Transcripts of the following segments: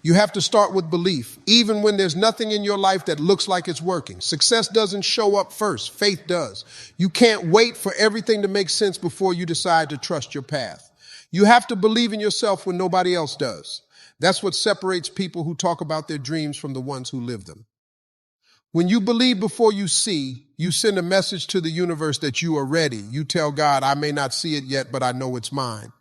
You have to start with belief, even when there's nothing in your life that looks like it's working. Success doesn't show up first. Faith does. You can't wait for everything to make sense before you decide to trust your path. You have to believe in yourself when nobody else does. That's what separates people who talk about their dreams from the ones who live them. When you believe before you see, you send a message to the universe that you are ready. You tell God, I may not see it yet, but I know it's mine.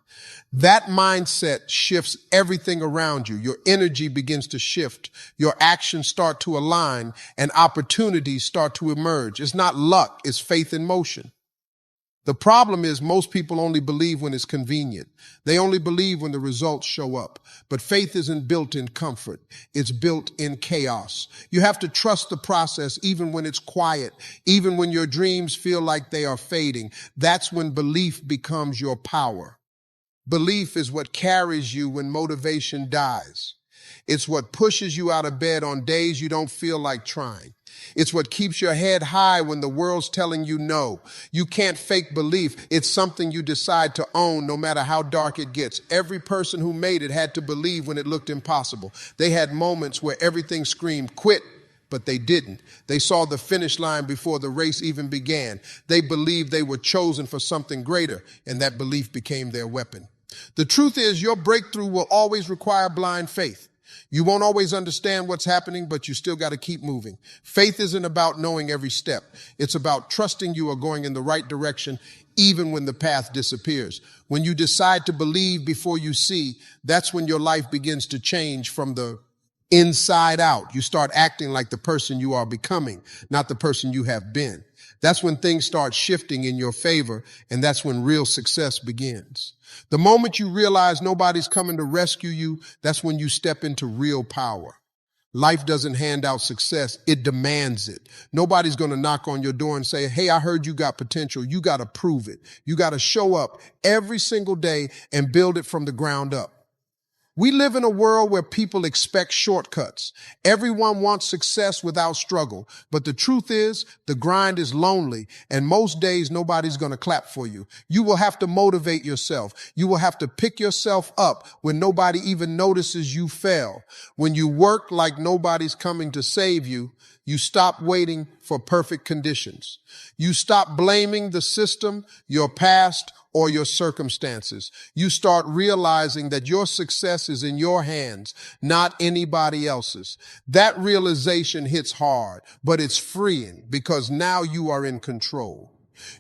That mindset shifts everything around you. Your energy begins to shift. Your actions start to align and opportunities start to emerge. It's not luck, it's faith in motion. The problem is most people only believe when it's convenient. They only believe when the results show up. But faith isn't built in comfort. It's built in chaos. You have to trust the process even when it's quiet, even when your dreams feel like they are fading. That's when belief becomes your power. Belief is what carries you when motivation dies. It's what pushes you out of bed on days you don't feel like trying. It's what keeps your head high when the world's telling you no. You can't fake belief. It's something you decide to own no matter how dark it gets. Every person who made it had to believe when it looked impossible. They had moments where everything screamed, quit, but they didn't. They saw the finish line before the race even began. They believed they were chosen for something greater, and that belief became their weapon. The truth is, your breakthrough will always require blind faith. You won't always understand what's happening, but you still got to keep moving. Faith isn't about knowing every step. It's about trusting you are going in the right direction, even when the path disappears. When you decide to believe before you see, that's when your life begins to change from the inside out. You start acting like the person you are becoming, not the person you have been. That's when things start shifting in your favor, and that's when real success begins. The moment you realize nobody's coming to rescue you, that's when you step into real power. Life doesn't hand out success, it demands it. Nobody's going to knock on your door and say, hey, I heard you got potential. You got to prove it. You got to show up every single day and build it from the ground up. We live in a world where people expect shortcuts. Everyone wants success without struggle. But the truth is, the grind is lonely, and most days nobody's going to clap for you. You will have to motivate yourself. You will have to pick yourself up when nobody even notices you fail. When you work like nobody's coming to save you, you stop waiting for perfect conditions. You stop blaming the system, your past, or your circumstances. You start realizing that your success is in your hands, not anybody else's. That realization hits hard, but it's freeing because now you are in control.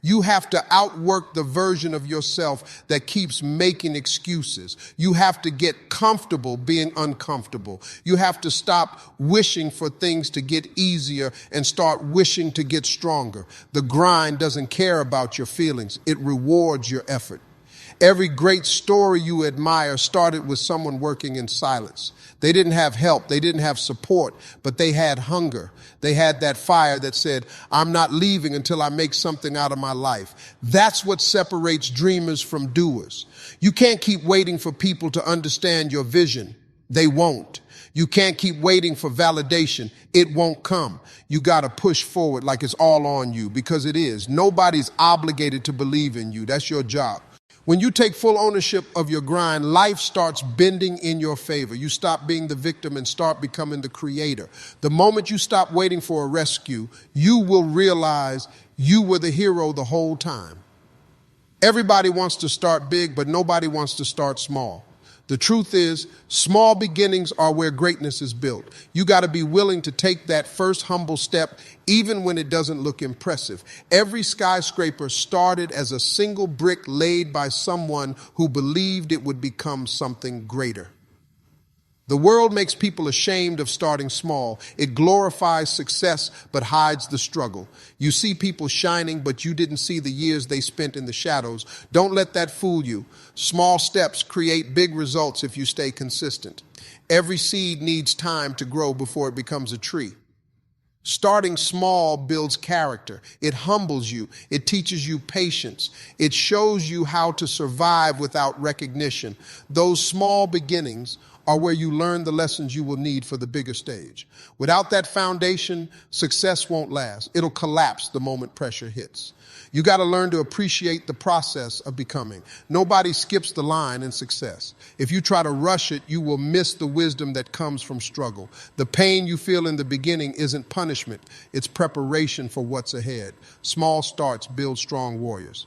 You have to outwork the version of yourself that keeps making excuses. You have to get comfortable being uncomfortable. You have to stop wishing for things to get easier and start wishing to get stronger. The grind doesn't care about your feelings. It rewards your effort. Every great story you admire started with someone working in silence. They didn't have help. They didn't have support, but they had hunger. They had that fire that said, I'm not leaving until I make something out of my life. That's what separates dreamers from doers. You can't keep waiting for people to understand your vision. They won't. You can't keep waiting for validation. It won't come. You got to push forward like it's all on you, because it is. Nobody's obligated to believe in you. That's your job. When you take full ownership of your grind, life starts bending in your favor. You stop being the victim and start becoming the creator. The moment you stop waiting for a rescue, you will realize you were the hero the whole time. Everybody wants to start big, but nobody wants to start small. The truth is, small beginnings are where greatness is built. You got to be willing to take that first humble step, even when it doesn't look impressive. Every skyscraper started as a single brick laid by someone who believed it would become something greater. The world makes people ashamed of starting small. It glorifies success, but hides the struggle. You see people shining, but you didn't see the years they spent in the shadows. Don't let that fool you. Small steps create big results if you stay consistent. Every seed needs time to grow before it becomes a tree. Starting small builds character. It humbles you. It teaches you patience. It shows you how to survive without recognition. Those small beginnings are where you learn the lessons you will need for the bigger stage. Without that foundation, success won't last. It'll collapse the moment pressure hits. You got to learn to appreciate the process of becoming. Nobody skips the line in success. If you try to rush it, you will miss the wisdom that comes from struggle. The pain you feel in the beginning isn't punishment. It's preparation for what's ahead. Small starts build strong warriors.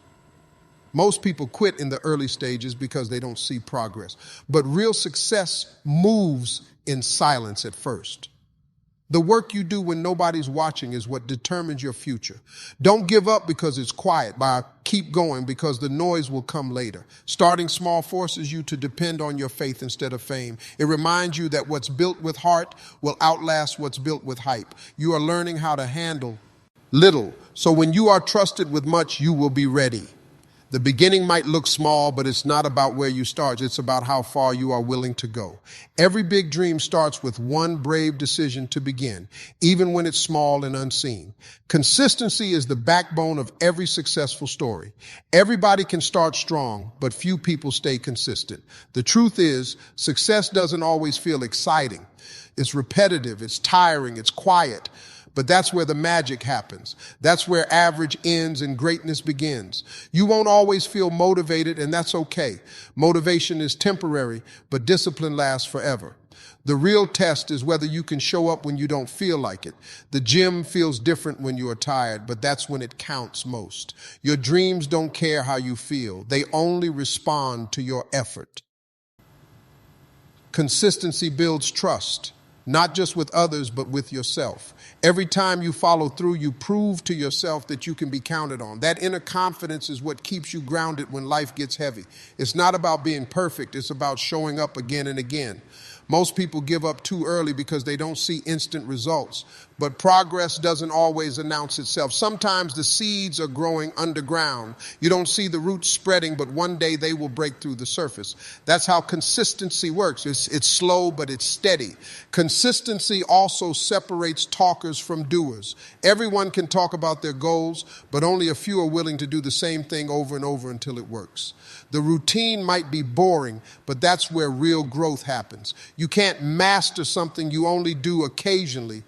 Most people quit in the early stages because they don't see progress. But real success moves in silence at first. The work you do when nobody's watching is what determines your future. Don't give up because it's quiet. Keep going because the noise will come later. Starting small forces you to depend on your faith instead of fame. It reminds you that what's built with heart will outlast what's built with hype. You are learning how to handle little. So when you are trusted with much, you will be ready. The beginning might look small, but it's not about where you start. It's about how far you are willing to go. Every big dream starts with one brave decision to begin, even when it's small and unseen. Consistency is the backbone of every successful story. Everybody can start strong, but few people stay consistent. The truth is, success doesn't always feel exciting. It's repetitive, it's tiring, it's quiet. But that's where the magic happens. That's where average ends and greatness begins. You won't always feel motivated, and that's okay. Motivation is temporary, but discipline lasts forever. The real test is whether you can show up when you don't feel like it. The gym feels different when you are tired, but that's when it counts most. Your dreams don't care how you feel. They only respond to your effort. Consistency builds trust. Not just with others, but with yourself. Every time you follow through, you prove to yourself that you can be counted on. That inner confidence is what keeps you grounded when life gets heavy. It's not about being perfect. It's about showing up again and again. Most people give up too early because they don't see instant results. But progress doesn't always announce itself. Sometimes the seeds are growing underground. You don't see the roots spreading, but one day they will break through the surface. That's how consistency works. It's slow, but it's steady. Consistency also separates talkers from doers. Everyone can talk about their goals, but only a few are willing to do the same thing over and over until it works. The routine might be boring, but that's where real growth happens. You can't master something you only do occasionally.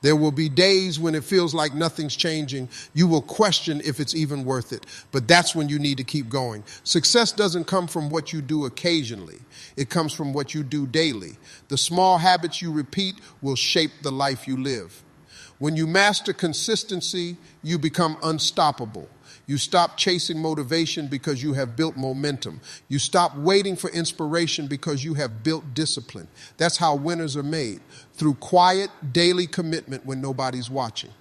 There will be days when it feels like nothing's changing. You will question if it's even worth it. But that's when you need to keep going. Success doesn't come from what you do occasionally. It comes from what you do daily. The small habits you repeat will shape the life you live. When you master consistency, you become unstoppable. You stop chasing motivation because you have built momentum. You stop waiting for inspiration because you have built discipline. That's how winners are made, through quiet, daily commitment when nobody's watching.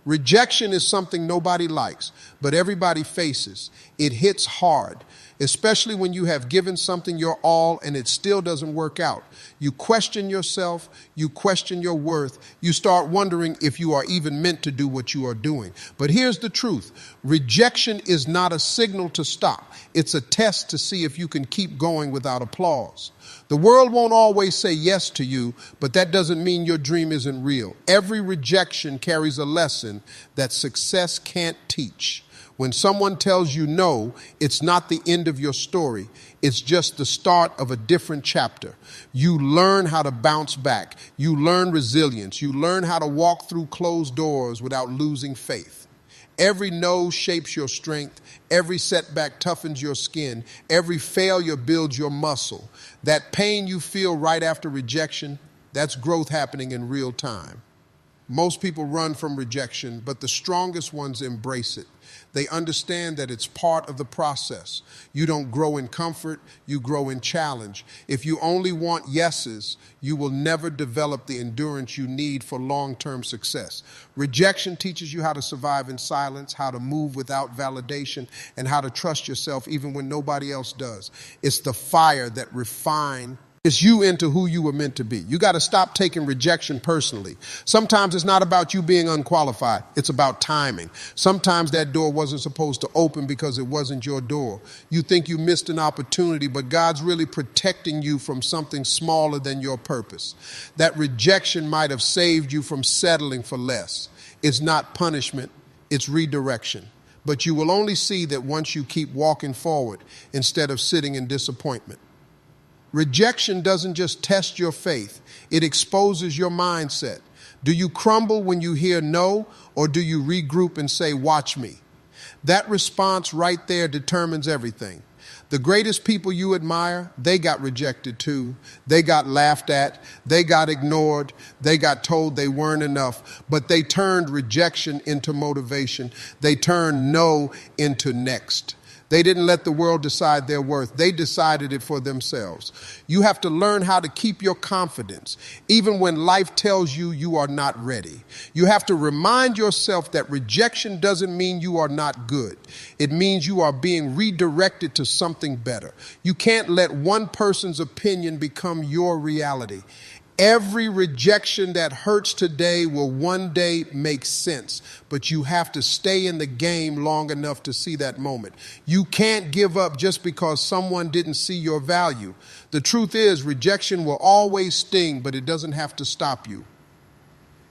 Rejection is something nobody likes, but everybody faces. It hits hard, especially when you have given something your all and it still doesn't work out. You question yourself, you question your worth, you start wondering if you are even meant to do what you are doing. But here's the truth. Rejection is not a signal to stop. It's a test to see if you can keep going without applause. The world won't always say yes to you, but that doesn't mean your dream isn't real. Every rejection carries a lesson that success can't teach. When someone tells you no, it's not the end of your story. It's just the start of a different chapter. You learn how to bounce back. You learn resilience. You learn how to walk through closed doors without losing faith. Every no shapes your strength. Every setback toughens your skin. Every failure builds your muscle. That pain you feel right after rejection, that's growth happening in real time. Most people run from rejection, but the strongest ones embrace it. They understand that it's part of the process. You don't grow in comfort, you grow in challenge. If you only want yeses, you will never develop the endurance you need for long-term success. Rejection teaches you how to survive in silence, how to move without validation, and how to trust yourself even when nobody else does. It's the fire that refines you into who you were meant to be. You got to stop taking rejection personally. Sometimes it's not about you being unqualified. It's about timing. Sometimes that door wasn't supposed to open because it wasn't your door. You think you missed an opportunity, but God's really protecting you from something smaller than your purpose. That rejection might have saved you from settling for less. It's not punishment, it's redirection. But you will only see that once you keep walking forward instead of sitting in disappointment. Rejection doesn't just test your faith, it exposes your mindset. Do you crumble when you hear no, or do you regroup and say, watch me? That response right there determines everything. The greatest people you admire, they got rejected too. They got laughed at. They got ignored. They got told they weren't enough. But they turned rejection into motivation. They turned no into next. They didn't let the world decide their worth. They decided it for themselves. You have to learn how to keep your confidence, even when life tells you you are not ready. You have to remind yourself that rejection doesn't mean you are not good. It means you are being redirected to something better. You can't let one person's opinion become your reality. Every rejection that hurts today will one day make sense, but you have to stay in the game long enough to see that moment. You can't give up just because someone didn't see your value. The truth is, rejection will always sting, but it doesn't have to stop you.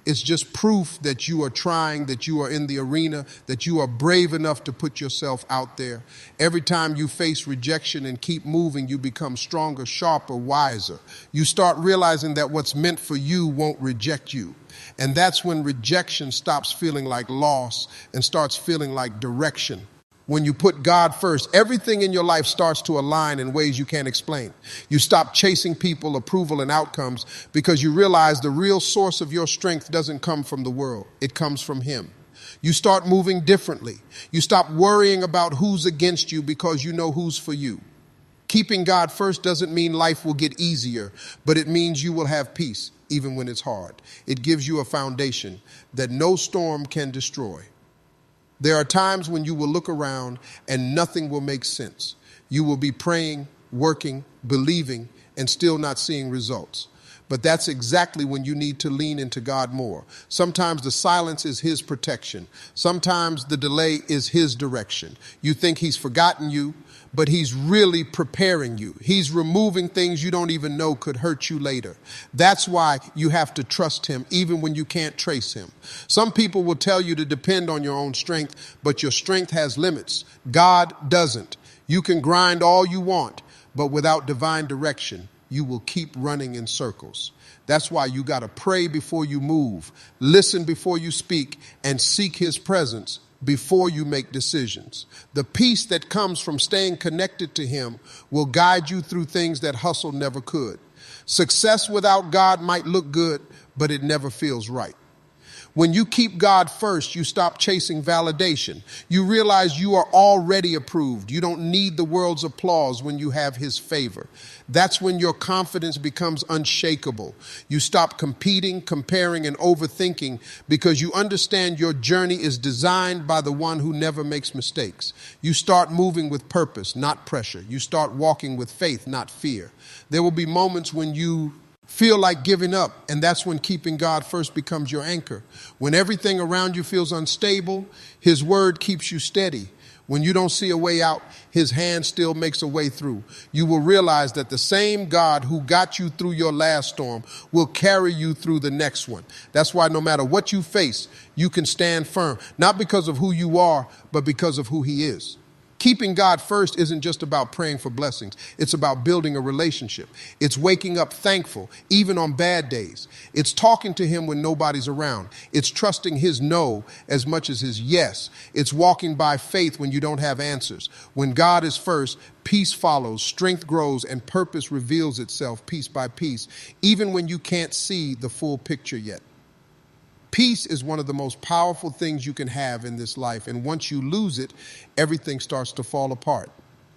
It's just proof that you are trying, that you are in the arena, that you are brave enough to put yourself out there. Every time you face rejection and keep moving, you become stronger, sharper, wiser. You start realizing that what's meant for you won't reject you. And that's when rejection stops feeling like loss and starts feeling like direction. When you put God first, everything in your life starts to align in ways you can't explain. You stop chasing people, approval, and outcomes because you realize the real source of your strength doesn't come from the world. It comes from Him. You start moving differently. You stop worrying about who's against you because you know who's for you. Keeping God first doesn't mean life will get easier, but it means you will have peace even when it's hard. It gives you a foundation that no storm can destroy. There are times when you will look around and nothing will make sense. You will be praying, working, believing, and still not seeing results. But that's exactly when you need to lean into God more. Sometimes the silence is His protection. Sometimes the delay is His direction. You think He's forgotten you, but He's really preparing you. He's removing things you don't even know could hurt you later. That's why you have to trust Him even when you can't trace Him. Some people will tell you to depend on your own strength, but your strength has limits. God doesn't. You can grind all you want, but without divine direction, you will keep running in circles. That's why you got to pray before you move, listen before you speak, and seek His presence before you make decisions. The peace that comes from staying connected to Him will guide you through things that hustle never could. Success without God might look good, but it never feels right. When you keep God first, you stop chasing validation. You realize you are already approved. You don't need the world's applause when you have His favor. That's when your confidence becomes unshakable. You stop competing, comparing, and overthinking because you understand your journey is designed by the one who never makes mistakes. You start moving with purpose, not pressure. You start walking with faith, not fear. There will be moments when you feel like giving up, and that's when keeping God first becomes your anchor. When everything around you feels unstable, His word keeps you steady. When you don't see a way out, His hand still makes a way through. You will realize that the same God who got you through your last storm will carry you through the next one. That's why no matter what you face, you can stand firm, not because of who you are, but because of who He is. Keeping God first isn't just about praying for blessings. It's about building a relationship. It's waking up thankful, even on bad days. It's talking to Him when nobody's around. It's trusting His no as much as His yes. It's walking by faith when you don't have answers. When God is first, peace follows, strength grows, and purpose reveals itself piece by piece, even when you can't see the full picture yet. Peace is one of the most powerful things you can have in this life. And once you lose it, everything starts to fall apart.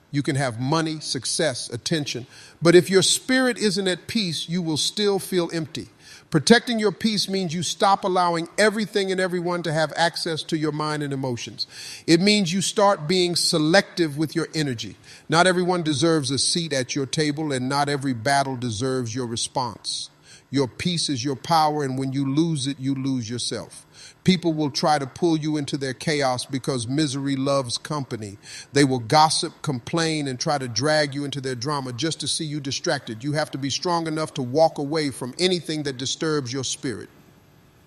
You can have money, success, attention. But if your spirit isn't at peace, you will still feel empty. Protecting your peace means you stop allowing everything and everyone to have access to your mind and emotions. It means you start being selective with your energy. Not everyone deserves a seat at your table, and not every battle deserves your response. Your peace is your power, and when you lose it, you lose yourself. People will try to pull you into their chaos because misery loves company. They will gossip, complain, and try to drag you into their drama just to see you distracted. You have to be strong enough to walk away from anything that disturbs your spirit.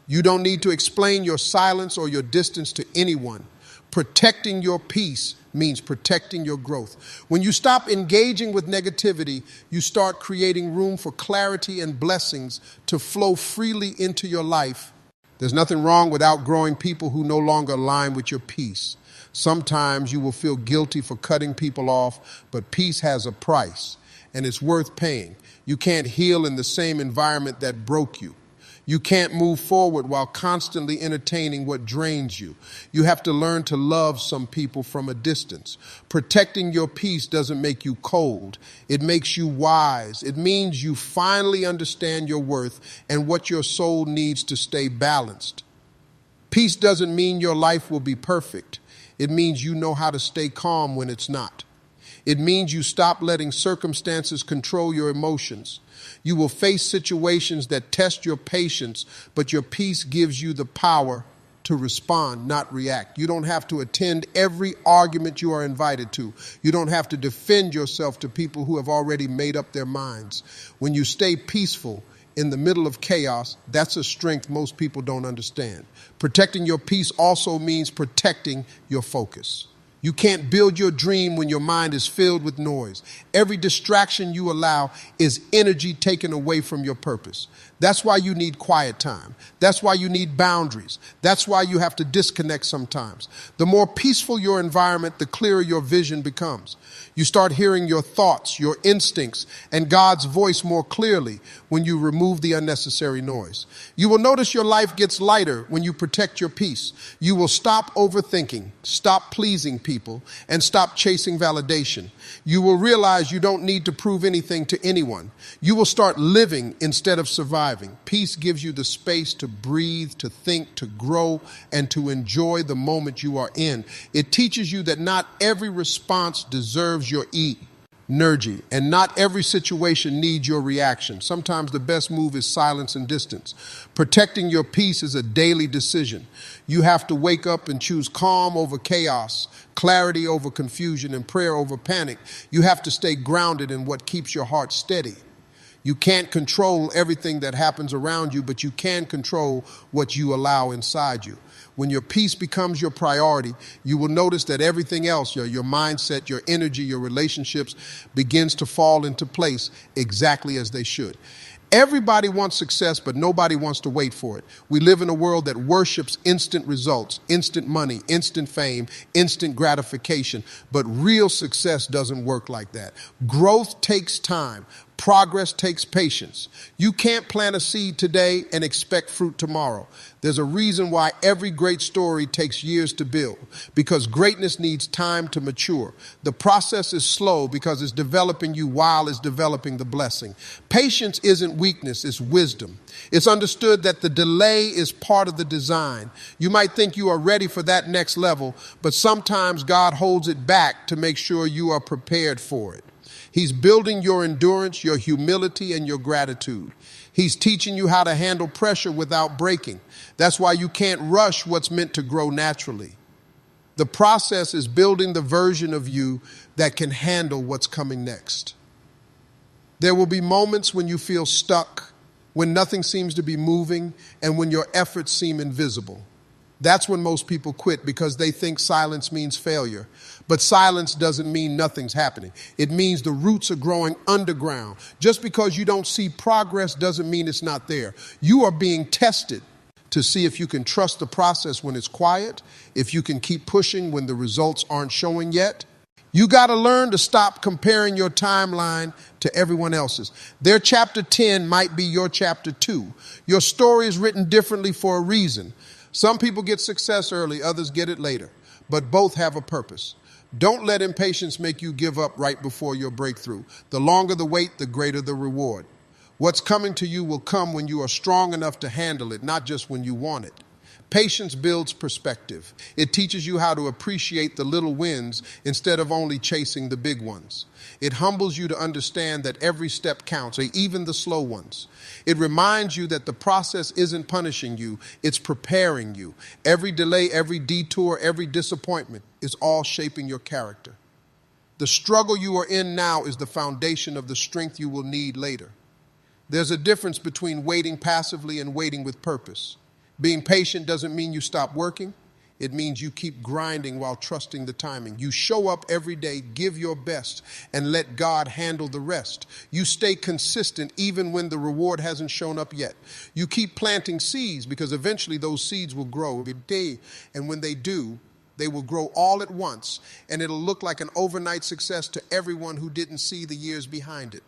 You don't need to explain your silence or your distance to anyone. Protecting your peace means protecting your growth. When you stop engaging with negativity, you start creating room for clarity and blessings to flow freely into your life. There's nothing wrong with outgrowing people who no longer align with your peace. Sometimes you will feel guilty for cutting people off, but peace has a price, and it's worth paying. You can't heal in the same environment that broke you. You can't move forward while constantly entertaining what drains you. You have to learn to love some people from a distance. Protecting your peace doesn't make you cold. It makes you wise. It means you finally understand your worth and what your soul needs to stay balanced. Peace doesn't mean your life will be perfect. It means you know how to stay calm when it's not. It means you stop letting circumstances control your emotions. You will face situations that test your patience, but your peace gives you the power to respond, not react. You don't have to attend every argument you are invited to. You don't have to defend yourself to people who have already made up their minds. When you stay peaceful in the middle of chaos, that's a strength most people don't understand. Protecting your peace also means protecting your focus. You can't build your dream when your mind is filled with noise. Every distraction you allow is energy taken away from your purpose. That's why you need quiet time. That's why you need boundaries. That's why you have to disconnect sometimes. The more peaceful your environment, the clearer your vision becomes. You start hearing your thoughts, your instincts, and God's voice more clearly when you remove the unnecessary noise. You will notice your life gets lighter when you protect your peace. You will stop overthinking, stop pleasing people, and stop chasing validation. You will realize you don't need to prove anything to anyone. You will start living instead of surviving. Peace gives you the space to breathe, to think, to grow, and to enjoy the moment you are in. It teaches you that not every response deserves your energy, and not every situation needs your reaction. Sometimes the best move is silence and distance. Protecting your peace is a daily decision. You have to wake up and choose calm over chaos, clarity over confusion, and prayer over panic. You have to stay grounded in what keeps your heart steady. You can't control everything that happens around you, but you can control what you allow inside you. When your peace becomes your priority, you will notice that everything else, your mindset, your energy, your relationships, begins to fall into place exactly as they should. Everybody wants success, but nobody wants to wait for it. We live in a world that worships instant results, instant money, instant fame, instant gratification. But real success doesn't work like that. Growth takes time. Progress takes patience. You can't plant a seed today and expect fruit tomorrow. There's a reason why every great story takes years to build, because greatness needs time to mature. The process is slow because it's developing you while it's developing the blessing. Patience isn't weakness, it's wisdom. It's understood that the delay is part of the design. You might think you are ready for that next level, but sometimes God holds it back to make sure you are prepared for it. He's building your endurance, your humility, and your gratitude. He's teaching you how to handle pressure without breaking. That's why you can't rush what's meant to grow naturally. The process is building the version of you that can handle what's coming next. There will be moments when you feel stuck, when nothing seems to be moving, and when your efforts seem invisible. That's when most people quit, because they think silence means failure. But silence doesn't mean nothing's happening. It means the roots are growing underground. Just because you don't see progress doesn't mean it's not there. You are being tested to see if you can trust the process when it's quiet, if you can keep pushing when the results aren't showing yet. You got to learn to stop comparing your timeline to everyone else's. Their chapter 10 might be your chapter 2. Your story is written differently for a reason. Some people get success early, others get it later, but both have a purpose. Don't let impatience make you give up right before your breakthrough. The longer the wait, the greater the reward. What's coming to you will come when you are strong enough to handle it, not just when you want it. Patience builds perspective. It teaches you how to appreciate the little wins instead of only chasing the big ones. It humbles you to understand that every step counts, even the slow ones. It reminds you that the process isn't punishing you, it's preparing you. Every delay, every detour, every disappointment is all shaping your character. The struggle you are in now is the foundation of the strength you will need later. There's a difference between waiting passively and waiting with purpose. Being patient doesn't mean you stop working. It means you keep grinding while trusting the timing. You show up every day, give your best, and let God handle the rest. You stay consistent even when the reward hasn't shown up yet. You keep planting seeds because eventually those seeds will grow every day. And when they do, they will grow all at once, and it'll look like an overnight success to everyone who didn't see the years behind it.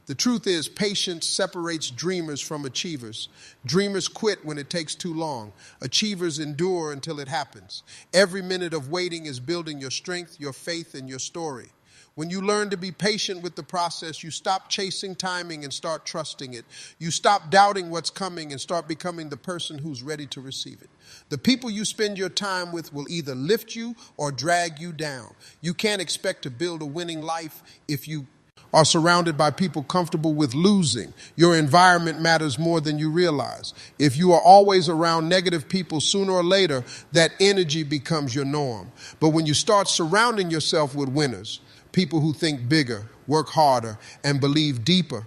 The truth is, patience separates dreamers from achievers. Dreamers quit when it takes too long. Achievers endure until it happens. Every minute of waiting is building your strength, your faith, and your story. When you learn to be patient with the process, you stop chasing timing and start trusting it. You stop doubting what's coming and start becoming the person who's ready to receive it. The people you spend your time with will either lift you or drag you down. You can't expect to build a winning life if you are surrounded by people comfortable with losing. Your environment matters more than you realize. If you are always around negative people, sooner or later, that energy becomes your norm. But when you start surrounding yourself with winners, people who think bigger, work harder, and believe deeper,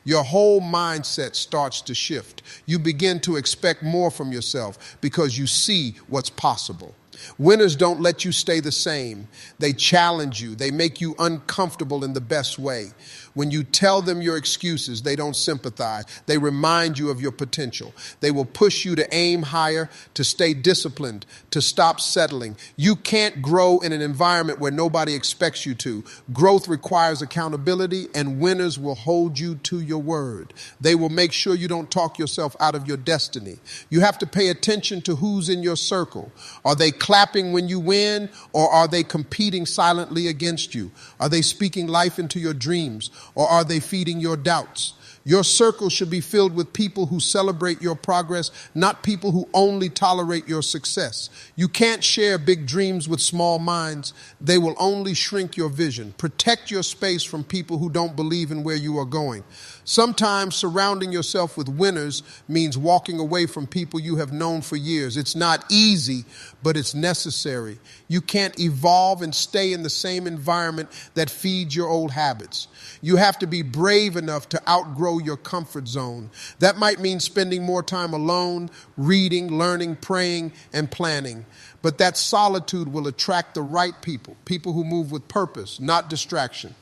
your whole mindset starts to shift. You begin to expect more from yourself because you see what's possible. Winners don't let you stay the same. They challenge you. They make you uncomfortable in the best way. When you tell them your excuses, they don't sympathize. They remind you of your potential. They will push you to aim higher, to stay disciplined, to stop settling. You can't grow in an environment where nobody expects you to. Growth requires accountability, and winners will hold you to your word. They will make sure you don't talk yourself out of your destiny. You have to pay attention to who's in your circle. Are they clapping when you win, or are they competing silently against you? Are they speaking life into your dreams, or are they feeding your doubts? Your circle should be filled with people who celebrate your progress, not people who only tolerate your success. You can't share big dreams with small minds. They will only shrink your vision. Protect your space from people who don't believe in where you are going. Sometimes surrounding yourself with winners means walking away from people you have known for years. It's not easy, but it's necessary. You can't evolve and stay in the same environment that feeds your old habits. You have to be brave enough to outgrow your comfort zone. That might mean spending more time alone, reading, learning, praying, and planning. But that solitude will attract the right people, people who move with purpose, not distraction.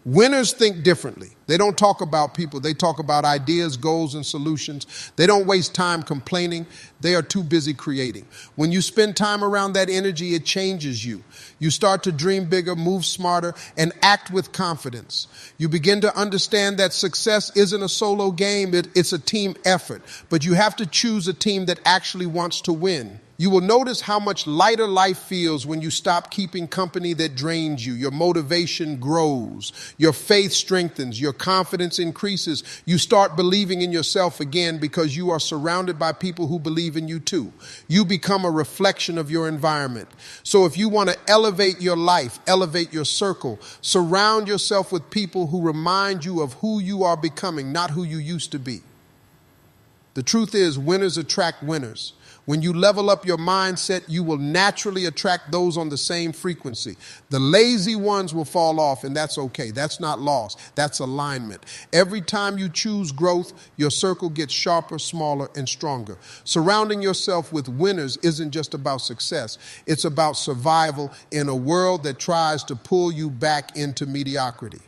Winners think differently. They don't talk about people. They talk about ideas, goals, and solutions. They don't waste time complaining. They are too busy creating. When you spend time around that energy, it changes you. You start to dream bigger, move smarter, and act with confidence. You begin to understand that success isn't a solo game. It's a team effort. But you have to choose a team that actually wants to win. You will notice how much lighter life feels when you stop keeping company that drains you. Your motivation grows. Your faith strengthens. Your confidence increases. You start believing in yourself again because you are surrounded by people who believe in you too. You become a reflection of your environment. So if you want to elevate your life, elevate your circle, surround yourself with people who remind you of who you are becoming, not who you used to be. The truth is, winners attract winners. When you level up your mindset, you will naturally attract those on the same frequency. The lazy ones will fall off, and that's okay. That's not loss. That's alignment. Every time you choose growth, your circle gets sharper, smaller, and stronger. Surrounding yourself with winners isn't just about success. It's about survival in a world that tries to pull you back into mediocrity.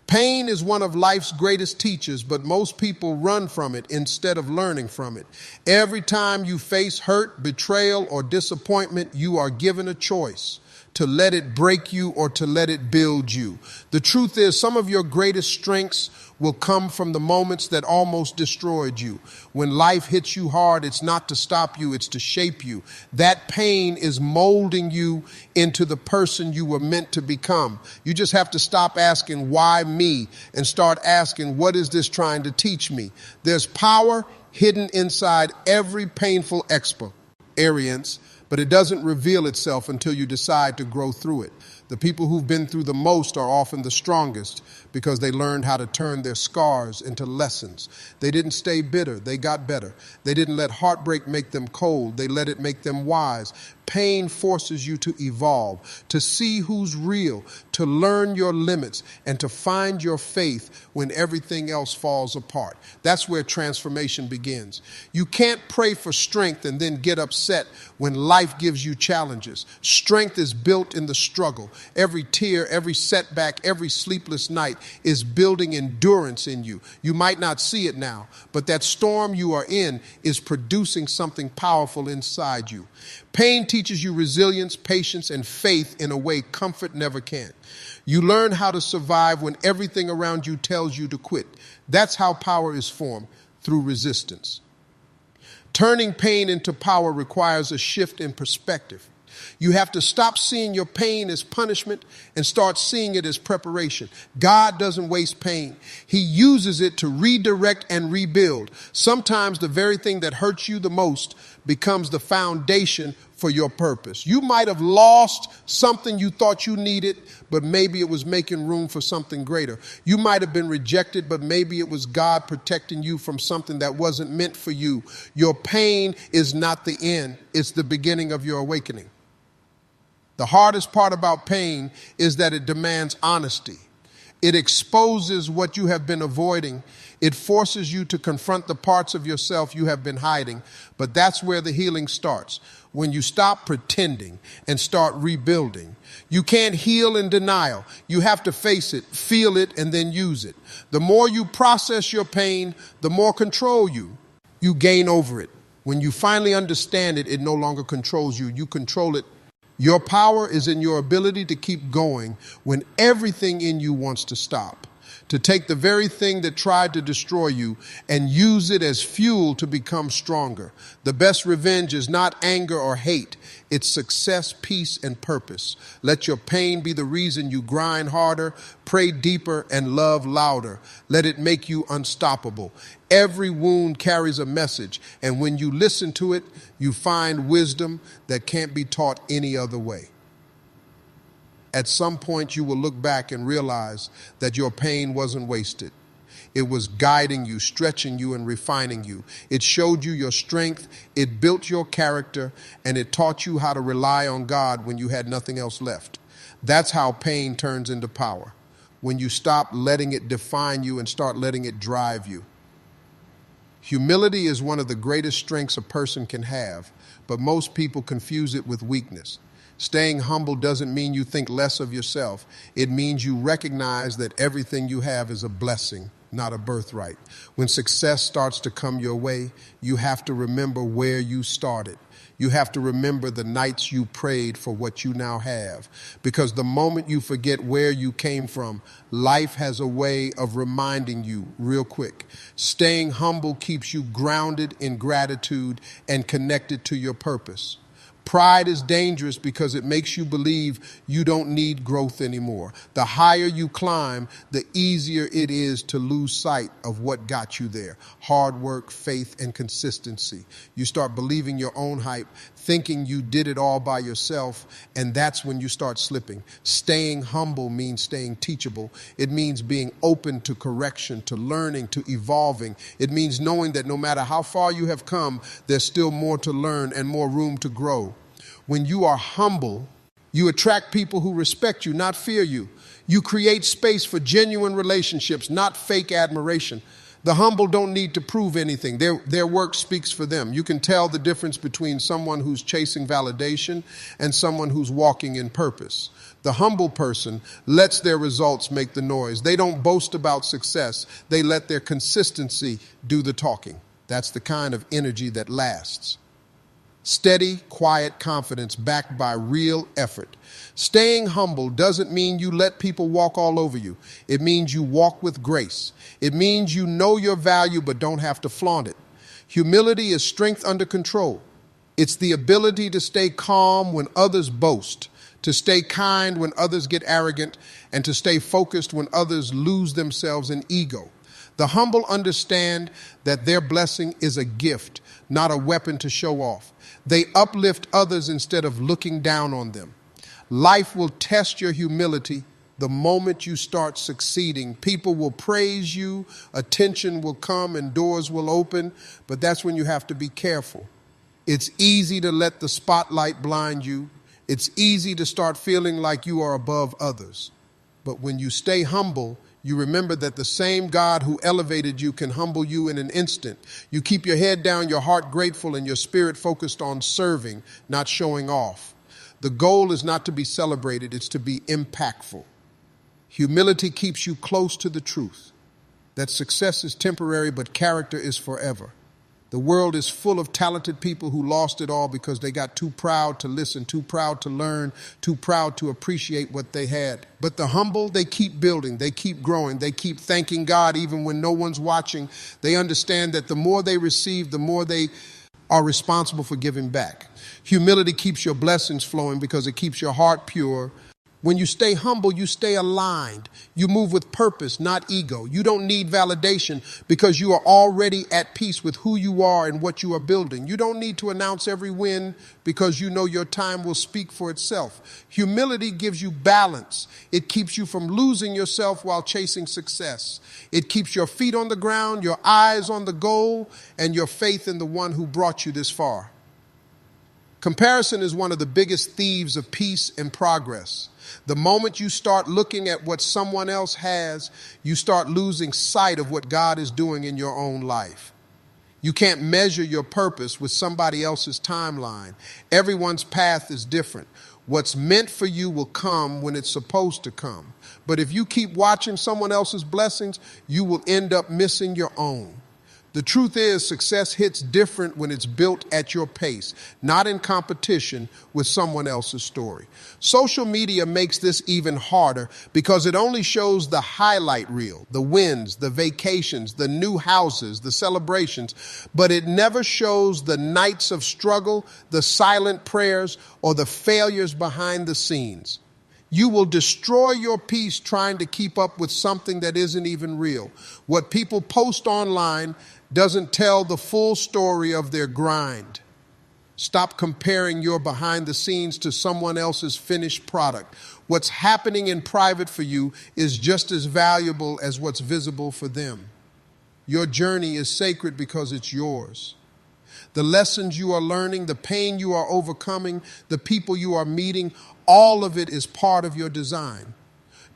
Pain is one of life's greatest teachers, but most people run from it instead of learning from it. Every time you face hurt, betrayal, or disappointment, you are given a choice to let it break you or to let it build you. The truth is, some of your greatest strengths will come from the moments that almost destroyed you. When life hits you hard, it's not to stop you, it's to shape you. That pain is molding you into the person you were meant to become. You just have to stop asking, why me? And start asking, what is this trying to teach me? There's power hidden inside every painful experience, but it doesn't reveal itself until you decide to grow through it. The people who've been through the most are often the strongest because they learned how to turn their scars into lessons. They didn't stay bitter, they got better. They didn't let heartbreak make them cold, they let it make them wise. Pain forces you to evolve, to see who's real, to learn your limits, and to find your faith when everything else falls apart. That's where transformation begins. You can't pray for strength and then get upset when life gives you challenges. Strength is built in the struggle. Every tear, every setback, every sleepless night is building endurance in you. You might not see it now, but that storm you are in is producing something powerful inside you. Pain teaches you resilience, patience, and faith in a way comfort never can. You learn how to survive when everything around you tells you to quit. That's how power is formed, through resistance. Turning pain into power requires a shift in perspective. You have to stop seeing your pain as punishment and start seeing it as preparation. God doesn't waste pain. He uses it to redirect and rebuild. Sometimes the very thing that hurts you the most becomes the foundation for your purpose. You might have lost something you thought you needed, but maybe it was making room for something greater. You might have been rejected, but maybe it was God protecting you from something that wasn't meant for you. Your pain is not the end. It's the beginning of your awakening. The hardest part about pain is that it demands honesty. It exposes what you have been avoiding. It forces you to confront the parts of yourself you have been hiding. But that's where the healing starts, when you stop pretending and start rebuilding. You can't heal in denial. You have to face it, feel it, and then use it. The more you process your pain, the more control you gain over it. When you finally understand it, it no longer controls you. You control it. Your power is in your ability to keep going when everything in you wants to stop. To take the very thing that tried to destroy you and use it as fuel to become stronger. The best revenge is not anger or hate. It's success, peace, and purpose. Let your pain be the reason you grind harder, pray deeper, and love louder. Let it make you unstoppable. Every wound carries a message, and when you listen to it, you find wisdom that can't be taught any other way. At some point, you will look back and realize that your pain wasn't wasted. It was guiding you, stretching you, and refining you. It showed you your strength, it built your character, and it taught you how to rely on God when you had nothing else left. That's how pain turns into power, when you stop letting it define you and start letting it drive you. Humility is one of the greatest strengths a person can have, but most people confuse it with weakness. Staying humble doesn't mean you think less of yourself. It means you recognize that everything you have is a blessing, not a birthright. When success starts to come your way, you have to remember where you started. You have to remember the nights you prayed for what you now have. Because the moment you forget where you came from, life has a way of reminding you real quick. Staying humble keeps you grounded in gratitude and connected to your purpose. Pride is dangerous because it makes you believe you don't need growth anymore. The higher you climb, the easier it is to lose sight of what got you there. Hard work, faith, and consistency. You start believing your own hype, thinking you did it all by yourself, and that's when you start slipping. Staying humble means staying teachable. It means being open to correction, to learning, to evolving. It means knowing that no matter how far you have come, there's still more to learn and more room to grow. When you are humble, you attract people who respect you, not fear you. You create space for genuine relationships, not fake admiration. The humble don't need to prove anything. Their work speaks for them. You can tell the difference between someone who's chasing validation and someone who's walking in purpose. The humble person lets their results make the noise. They don't boast about success. They let their consistency do the talking. That's the kind of energy that lasts. Steady, quiet confidence backed by real effort. Staying humble doesn't mean you let people walk all over you. It means you walk with grace. It means you know your value but don't have to flaunt it. Humility is strength under control. It's the ability to stay calm when others boast, to stay kind when others get arrogant, and to stay focused when others lose themselves in ego. The humble understand that their blessing is a gift, not a weapon to show off. They uplift others instead of looking down on them. Life will test your humility, The moment you start succeeding, people will praise you, attention will come, and doors will open, but that's when you have to be careful. It's easy to let the spotlight blind you. It's easy to start feeling like you are above others. But when you stay humble, you remember that the same God who elevated you can humble you in an instant. You keep your head down, your heart grateful, and your spirit focused on serving, not showing off. The goal is not to be celebrated, it's to be impactful. Humility keeps you close to the truth, that success is temporary, but character is forever. The world is full of talented people who lost it all because they got too proud to listen, too proud to learn, too proud to appreciate what they had. But the humble, they keep building, they keep growing, they keep thanking God even when no one's watching. They understand that the more they receive, the more they are responsible for giving back. Humility keeps your blessings flowing because it keeps your heart pure. When you stay humble, you stay aligned. You move with purpose, not ego. You don't need validation because you are already at peace with who you are and what you are building. You don't need to announce every win because you know your time will speak for itself. Humility gives you balance. It keeps you from losing yourself while chasing success. It keeps your feet on the ground, your eyes on the goal, and your faith in the one who brought you this far. Comparison is one of the biggest thieves of peace and progress. The moment you start looking at what someone else has, you start losing sight of what God is doing in your own life. You can't measure your purpose with somebody else's timeline. Everyone's path is different. What's meant for you will come when it's supposed to come. But if you keep watching someone else's blessings, you will end up missing your own. The truth is, success hits different when it's built at your pace, not in competition with someone else's story. Social media makes this even harder because it only shows the highlight reel, the wins, the vacations, the new houses, the celebrations, but it never shows the nights of struggle, the silent prayers, or the failures behind the scenes. You will destroy your peace trying to keep up with something that isn't even real. What people post online doesn't tell the full story of their grind. Stop comparing your behind the scenes to someone else's finished product. What's happening in private for you is just as valuable as what's visible for them. Your journey is sacred because it's yours. The lessons you are learning, the pain you are overcoming, the people you are meeting, all of it is part of your design.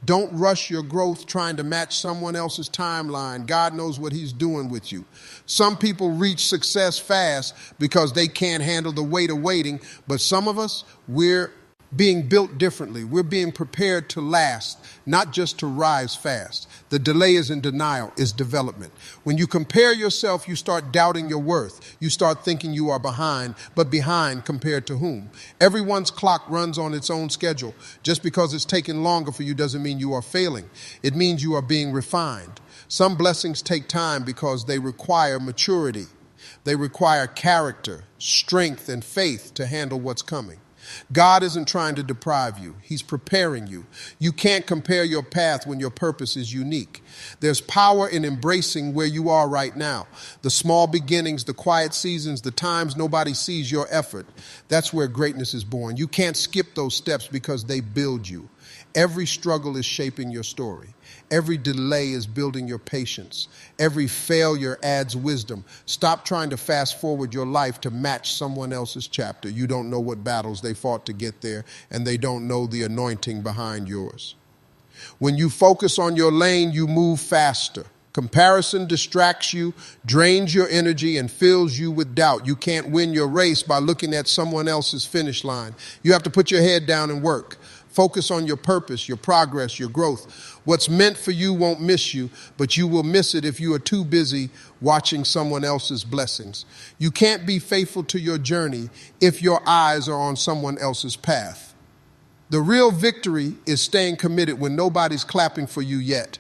Don't rush your growth trying to match someone else's timeline. God knows what he's doing with you. Some people reach success fast because they can't handle the weight of waiting, but some of us, we're being built differently. We're being prepared to last, not just to rise fast. The delay isn't denial, it's development. When you compare yourself, you start doubting your worth. You start thinking you are behind, but behind compared to whom? Everyone's clock runs on its own schedule. Just because it's taking longer for you doesn't mean you are failing. It means you are being refined. Some blessings take time because they require maturity. They require character, strength, and faith to handle what's coming. God isn't trying to deprive you. He's preparing you. You can't compare your path when your purpose is unique. There's power in embracing where you are right now. The small beginnings, the quiet seasons, the times nobody sees your effort. That's where greatness is born. You can't skip those steps because they build you. Every struggle is shaping your story. Every delay is building your patience. Every failure adds wisdom. Stop trying to fast forward your life to match someone else's chapter. You don't know what battles they fought to get there, and they don't know the anointing behind yours. When you focus on your lane, you move faster. Comparison distracts you, drains your energy, and fills you with doubt. You can't win your race by looking at someone else's finish line. You have to put your head down and work. Focus on your purpose, your progress, your growth. What's meant for you won't miss you, but you will miss it if you are too busy watching someone else's blessings. You can't be faithful to your journey if your eyes are on someone else's path. The real victory is staying committed when nobody's clapping for you yet.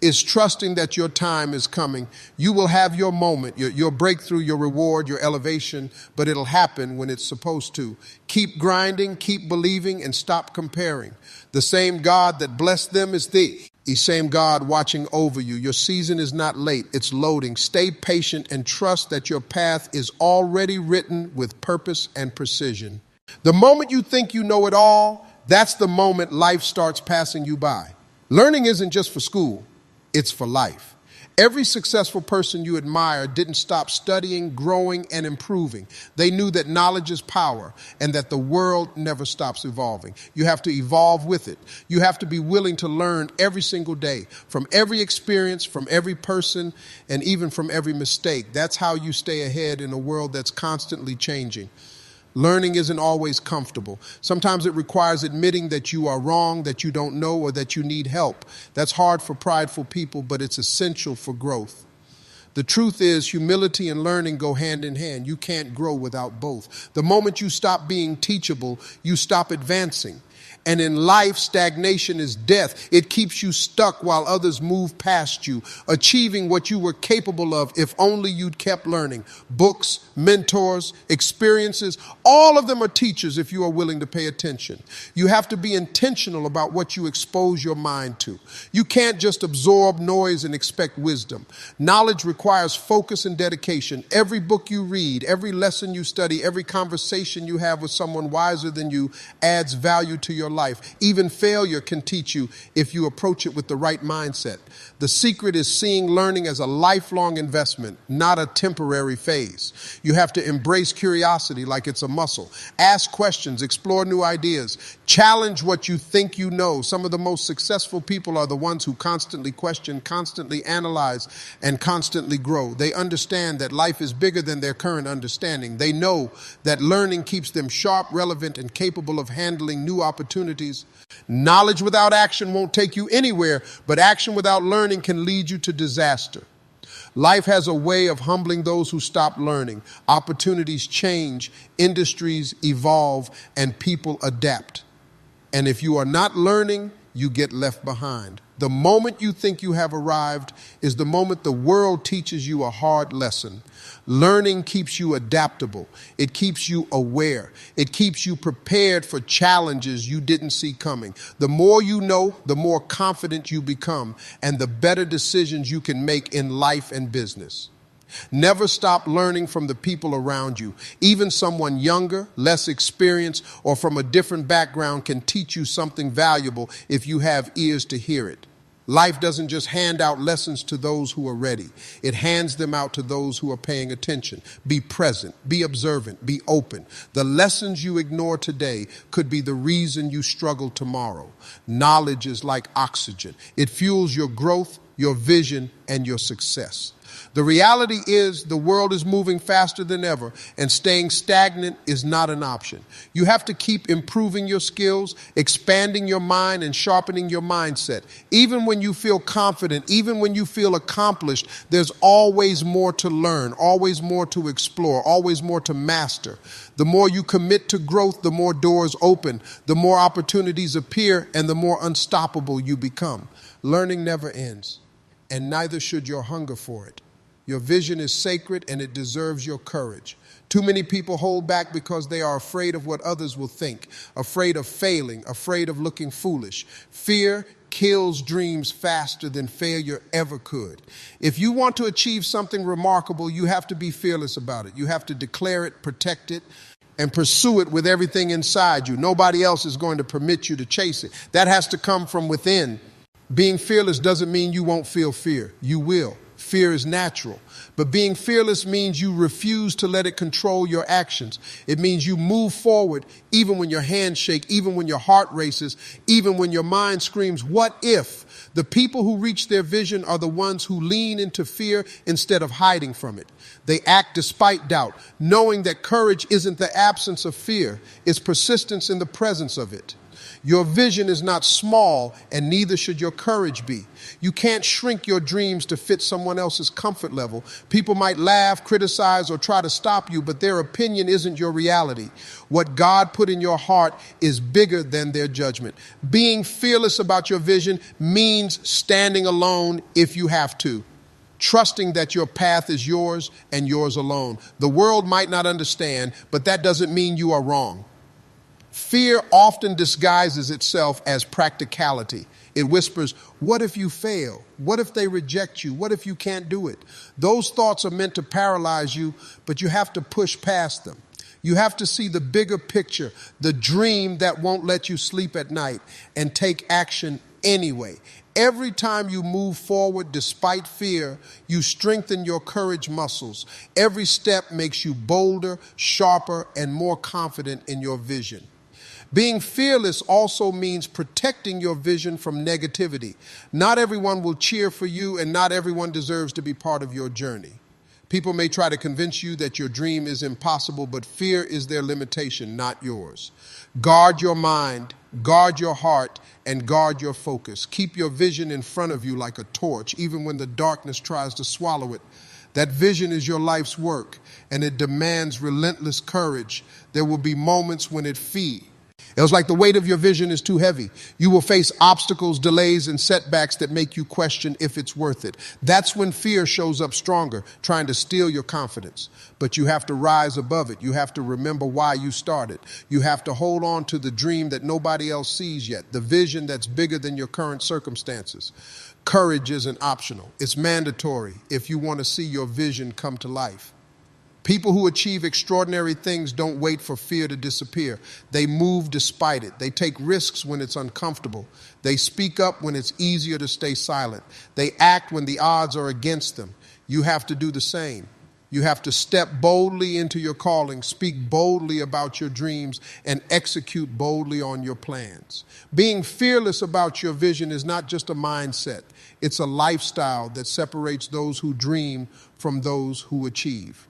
Is trusting that your time is coming. You will have your moment, your breakthrough, your reward, your elevation, but it'll happen when it's supposed to. Keep grinding, keep believing, and stop comparing. The same God that blessed them is the same God watching over you. Your season is not late, it's loading. Stay patient and trust that your path is already written with purpose and precision. The moment you think you know it all, that's the moment life starts passing you by. Learning isn't just for school, it's for life. Every successful person you admire didn't stop studying, growing, and improving. They knew that knowledge is power and that the world never stops evolving. You have to evolve with it. You have to be willing to learn every single day from every experience, from every person, and even from every mistake. That's how you stay ahead in a world that's constantly changing. Learning isn't always comfortable. Sometimes it requires admitting that you are wrong, that you don't know, or that you need help. That's hard for prideful people, but it's essential for growth. The truth is, humility and learning go hand in hand. You can't grow without both. The moment you stop being teachable, you stop advancing. And in life, stagnation is death. It keeps you stuck while others move past you, achieving what you were capable of if only you'd kept learning. Books, mentors, experiences, all of them are teachers if you are willing to pay attention. You have to be intentional about what you expose your mind to. You can't just absorb noise and expect wisdom. Knowledge requires focus and dedication. Every book you read, every lesson you study, every conversation you have with someone wiser than you adds value to your life. Even failure can teach you if you approach it with the right mindset. The secret is seeing learning as a lifelong investment, not a temporary phase. You have to embrace curiosity like it's a muscle. Ask questions, explore new ideas, challenge what you think you know. Some of the most successful people are the ones who constantly question, constantly analyze, and constantly grow. They understand that life is bigger than their current understanding. They know that learning keeps them sharp, relevant, and capable of handling new opportunities. Knowledge without action won't take you anywhere, but action without learning can lead you to disaster. Life has a way of humbling those who stop learning. Opportunities change, industries evolve, and people adapt. And if you are not learning, you get left behind. The moment you think you have arrived is the moment the world teaches you a hard lesson. Learning keeps you adaptable. It keeps you aware. It keeps you prepared for challenges you didn't see coming. The more you know, the more confident you become, and the better decisions you can make in life and business. Never stop learning from the people around you. Even someone younger, less experienced, or from a different background can teach you something valuable if you have ears to hear it. Life doesn't just hand out lessons to those who are ready. It hands them out to those who are paying attention. Be present, be observant, be open. The lessons you ignore today could be the reason you struggle tomorrow. Knowledge is like oxygen. It fuels your growth, your vision, and your success. The reality is the world is moving faster than ever, and staying stagnant is not an option. You have to keep improving your skills, expanding your mind, and sharpening your mindset. Even when you feel confident, even when you feel accomplished, there's always more to learn, always more to explore, always more to master. The more you commit to growth, the more doors open, the more opportunities appear, and the more unstoppable you become. Learning never ends, and neither should your hunger for it. Your vision is sacred and it deserves your courage. Too many people hold back because they are afraid of what others will think, afraid of failing, afraid of looking foolish. Fear kills dreams faster than failure ever could. If you want to achieve something remarkable, you have to be fearless about it. You have to declare it, protect it, and pursue it with everything inside you. Nobody else is going to permit you to chase it. That has to come from within. Being fearless doesn't mean you won't feel fear. You will. Fear is natural, but being fearless means you refuse to let it control your actions. It means you move forward even when your hands shake, even when your heart races, even when your mind screams, what if? The people who reach their vision are the ones who lean into fear instead of hiding from it. They act despite doubt, knowing that courage isn't the absence of fear, it's persistence in the presence of it. Your vision is not small, and neither should your courage be. You can't shrink your dreams to fit someone else's comfort level. People might laugh, criticize, or try to stop you, but their opinion isn't your reality. What God put in your heart is bigger than their judgment. Being fearless about your vision means standing alone if you have to. Trusting that your path is yours and yours alone. The world might not understand, but that doesn't mean you are wrong. Fear often disguises itself as practicality. It whispers, what if you fail? What if they reject you? What if you can't do it? Those thoughts are meant to paralyze you, but you have to push past them. You have to see the bigger picture, the dream that won't let you sleep at night, and take action anyway. Every time you move forward despite fear, you strengthen your courage muscles. Every step makes you bolder, sharper, and more confident in your vision. Being fearless also means protecting your vision from negativity. Not everyone will cheer for you, and not everyone deserves to be part of your journey. People may try to convince you that your dream is impossible, but fear is their limitation, not yours. Guard your mind, guard your heart, and guard your focus. Keep your vision in front of you like a torch, even when the darkness tries to swallow it. That vision is your life's work, and it demands relentless courage. There will be moments when it feels like the weight of your vision is too heavy. You will face obstacles, delays, and setbacks that make you question if it's worth it. That's when fear shows up stronger, trying to steal your confidence. But you have to rise above it. You have to remember why you started. You have to hold on to the dream that nobody else sees yet, the vision that's bigger than your current circumstances. Courage isn't optional. It's mandatory if you want to see your vision come to life. People who achieve extraordinary things don't wait for fear to disappear. They move despite it. They take risks when it's uncomfortable. They speak up when it's easier to stay silent. They act when the odds are against them. You have to do the same. You have to step boldly into your calling, speak boldly about your dreams, and execute boldly on your plans. Being fearless about your vision is not just a mindset. It's a lifestyle that separates those who dream from those who achieve.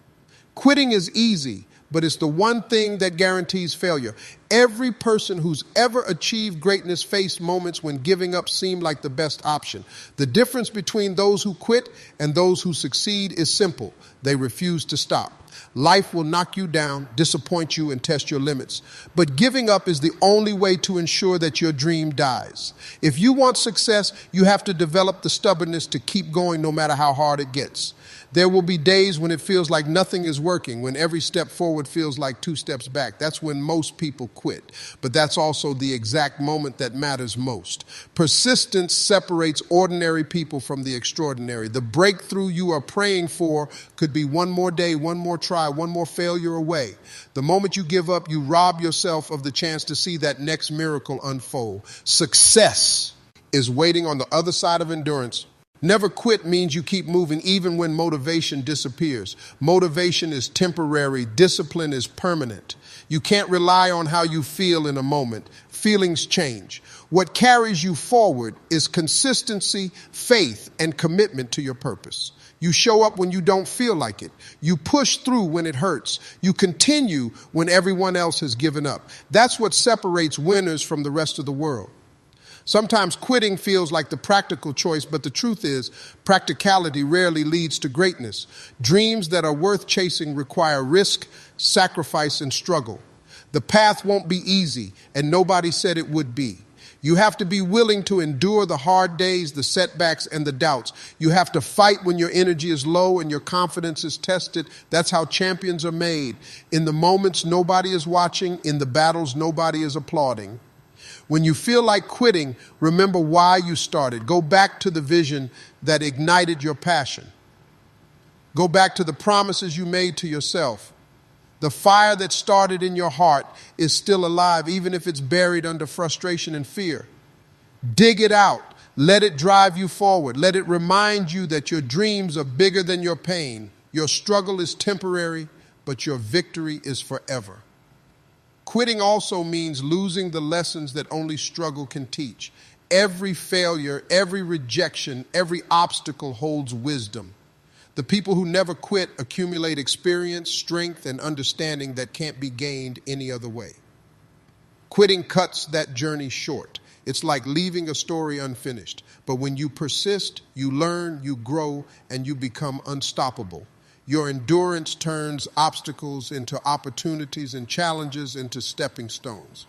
Quitting is easy, but it's the one thing that guarantees failure. Every person who's ever achieved greatness faced moments when giving up seemed like the best option. The difference between those who quit and those who succeed is simple. They refuse to stop. Life will knock you down, disappoint you, and test your limits. But giving up is the only way to ensure that your dream dies. If you want success, you have to develop the stubbornness to keep going no matter how hard it gets. There will be days when it feels like nothing is working, when every step forward feels like 2 steps back. That's when most people quit. But that's also the exact moment that matters most. Persistence separates ordinary people from the extraordinary. The breakthrough you are praying for could be one more day, one more try, one more failure away. The moment you give up, you rob yourself of the chance to see that next miracle unfold. Success is waiting on the other side of endurance. Never quit means you keep moving even when motivation disappears. Motivation is temporary. Discipline is permanent. You can't rely on how you feel in a moment. Feelings change. What carries you forward is consistency, faith, and commitment to your purpose. You show up when you don't feel like it. You push through when it hurts. You continue when everyone else has given up. That's what separates winners from the rest of the world. Sometimes quitting feels like the practical choice, but the truth is, practicality rarely leads to greatness. Dreams that are worth chasing require risk, sacrifice, and struggle. The path won't be easy, and nobody said it would be. You have to be willing to endure the hard days, the setbacks, and the doubts. You have to fight when your energy is low and your confidence is tested. That's how champions are made. In the moments nobody is watching, in the battles nobody is applauding. When you feel like quitting, remember why you started. Go back to the vision that ignited your passion. Go back to the promises you made to yourself. The fire that started in your heart is still alive, even if it's buried under frustration and fear. Dig it out. Let it drive you forward. Let it remind you that your dreams are bigger than your pain. Your struggle is temporary, but your victory is forever. Quitting also means losing the lessons that only struggle can teach. Every failure, every rejection, every obstacle holds wisdom. The people who never quit accumulate experience, strength, and understanding that can't be gained any other way. Quitting cuts that journey short. It's like leaving a story unfinished. But when you persist, you learn, you grow, and you become unstoppable. Your endurance turns obstacles into opportunities and challenges into stepping stones.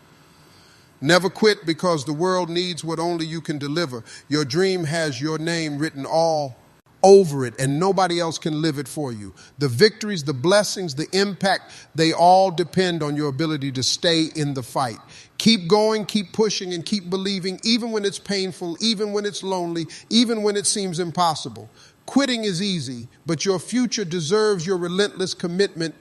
Never quit because the world needs what only you can deliver. Your dream has your name written all over it, and nobody else can live it for you. The victories, the blessings, the impact, they all depend on your ability to stay in the fight. Keep going, keep pushing, and keep believing, even when it's painful, even when it's lonely, even when it seems impossible. Quitting is easy, but your future deserves your relentless commitment